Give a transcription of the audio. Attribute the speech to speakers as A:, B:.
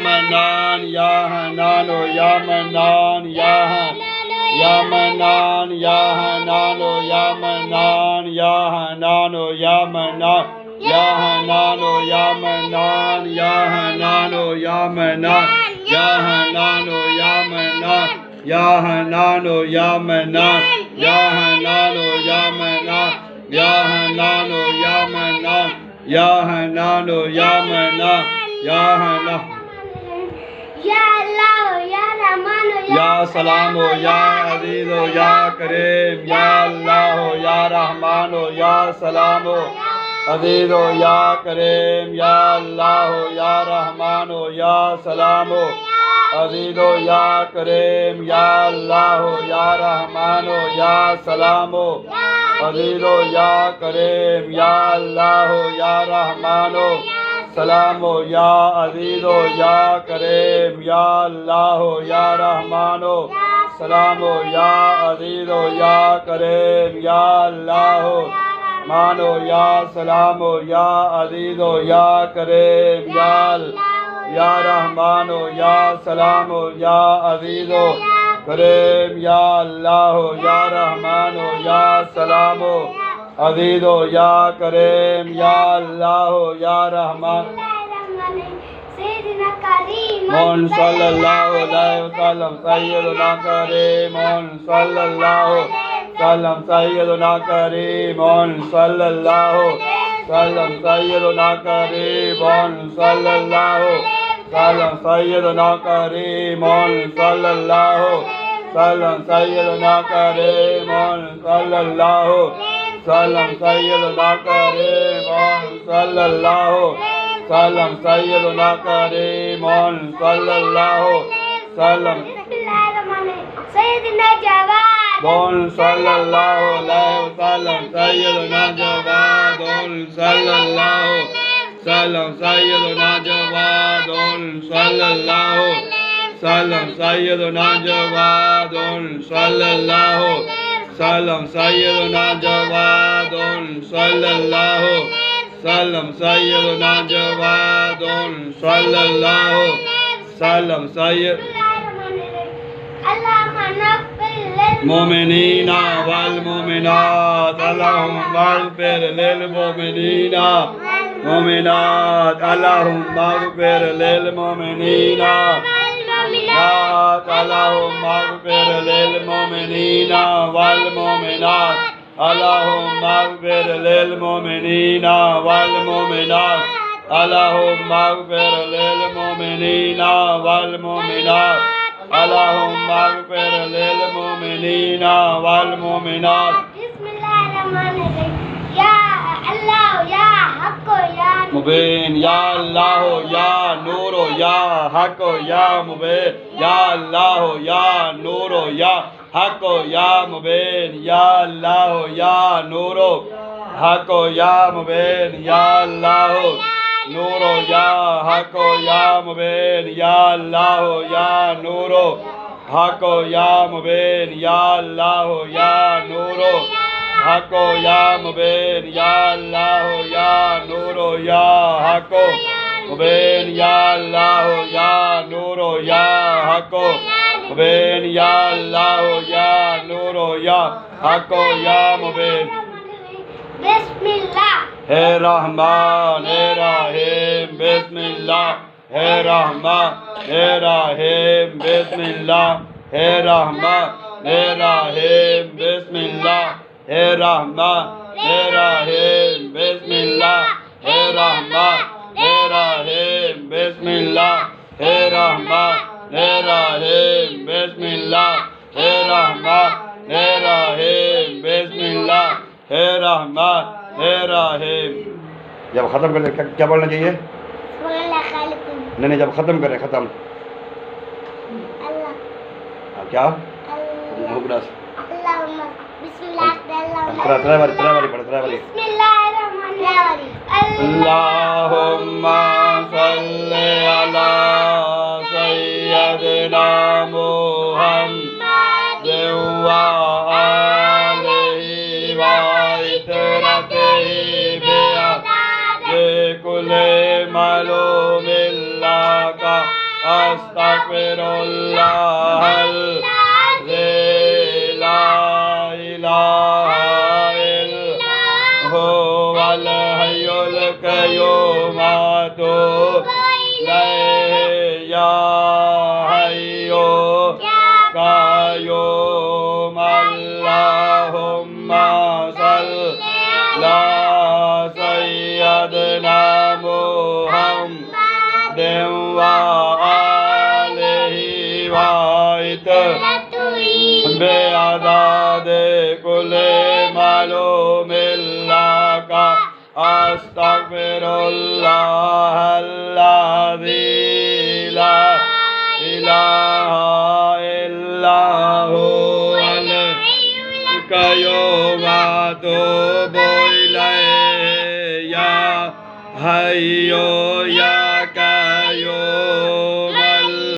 A: Manan ya Hanano ya Manan ya Manan ya Hanano ya Manan ya Hanano ya Manan ya Hanano ya Manan ya Hanano ya Manan ya Hanano ya Manan ya Hanano ya Manan ya Hanano ya Manan ya Hanano ya Manan ya Hanano ya Manan ya Hanano
B: या अल्लाह हो या रहमान हो
A: या सलाम हो या अजीज हो या करीम या अल्लाह हो या रहमान हो या सलाम हो अजीज हो या करीम या अल्लाह हो या रहमान हो या सलाम हो अजीज हो या करीम या अल्लाह हो या रहमान हो या सलाम हो अजीज हो या करीम या अल्लाह हो या रहमान हो सलाम हो या अजीज हो या करीम या अल्लाह हो या रहमान हो सलाम हो या अजीज हो या करीम या अल्लाह हो मानो या सलाम हो या अजीज हो या करीम या रहमान हो या सलाम हो या अजीज हो करीम या अल्लाह हो या रहमान हो या सलाम हो अजीज हो या करीम या अल्लाह हो या रहमान मोहन सल्लल्लाहु अलैहि वसल्लम सय्यदुना करीम सल्लल्लाहु सल्लम सय्यदुना करीम सल्लल्लाहु सल्लम सय्यदुना करीम सल्लल्लाहु सल्लम सय्यदुना करीम सल्लल्लाहु सल्लम सय्यदुना करीम सल्लल्लाहु सल्लम सय्यदुना करीम सल्लल्लाहु सल्लम सय्यदुना करीम सल्लल्लाहु सल्लम
B: सैयदना जवाद
A: सल्लल्लाहु अलैहि वसल्लम सय्यदुना जवाद सल्लल्लाहु सल्लम सय्यदुना जवाद सल्लल्लाहु सल्लम सय्यदुना जवाद सल्लल्लाहु सल्लम सय्यदुना जवाद सल्लल्लाहु सल्लम सय्यदुना जवाद सल्लल्लाहु सल्लम सय्यद मोमिनीना वल मोमिनात अल्लाहुम्मा अग़फिर लिल मोमिनीना मोमिनात अल्लाहुम्मा अग़फिर लिल मोमिनीना अल्लाहुम्मा अग़फिर लिल मोमिनीना वल मोमिनात अल्लाहुम्मा अग़फिर लिल मोमिनीना वल मोमिनात अल्लाहुम्मा अग़फिर लिल मोमिनीना वल मोमिनात अल्लाहुम्मा अग़फिर लिल मोमिनीना वल मोमिनात
B: या अल्लाह या हक या
A: मुबीन या अल्लाह या नूर या हक या मुबीन या अल्लाह या नूर या हक या मुबीन या अल्लाह या नूर हक या मुबीन या अल्लाह नूर या हक या मुबीन या अल्लाह या नूर हक या मुबीन या अल्लाह या नूर हक या मुबीन या अल्लाह या नूर या हक मुबीन या अल्लाह या नूर या हक मुबीन या अल्लाह या नूर या हक या मुबीन
B: बिस्मिल्लाह
A: हे रहमान हे रहीम बिस्मिल्लाह हे रहमान हे रहीम बिस्मिल्लाह हे रहमान हे रहीम बिस्मिल्लाह हे रहमान हे रहीम बिस्मिल्लाह हे रहमान हे रहीम बिस्मिल्लाह हे रहमान हे रहीम बिस्मिल्लाह हे रहमान हे रहीम बिस्मिल्लाह हे रहमान हे रहीम। जब ख़त्म कर ले क्या बोलना चाहिए? नहीं जब ख़त्म करें ख़त्म क्या अल्लाहुम्मा सल्ली अला सय्यदिना मुहम्मद व आलिहि व इतरतिहि बिकुल्लि मालूमिन लका अस्तगफिरुल्लाहल्लज़ी ला इलाहा इल्ला हुवल हय्युल क़य्यूम अतूबु इलैहि या हय्यु क़य्यूम अल्लाहुम्मा सल्लि अला सय्यदिना मुहम्मदिन व आलिहि व बेअदादे कुल्ले मालूमिन लका अस्तगफिरुल्लाहल्लज़ी ला इलाहा इल्ला हुवल क़य्यूम अतूबु इलैहि या हय्यु या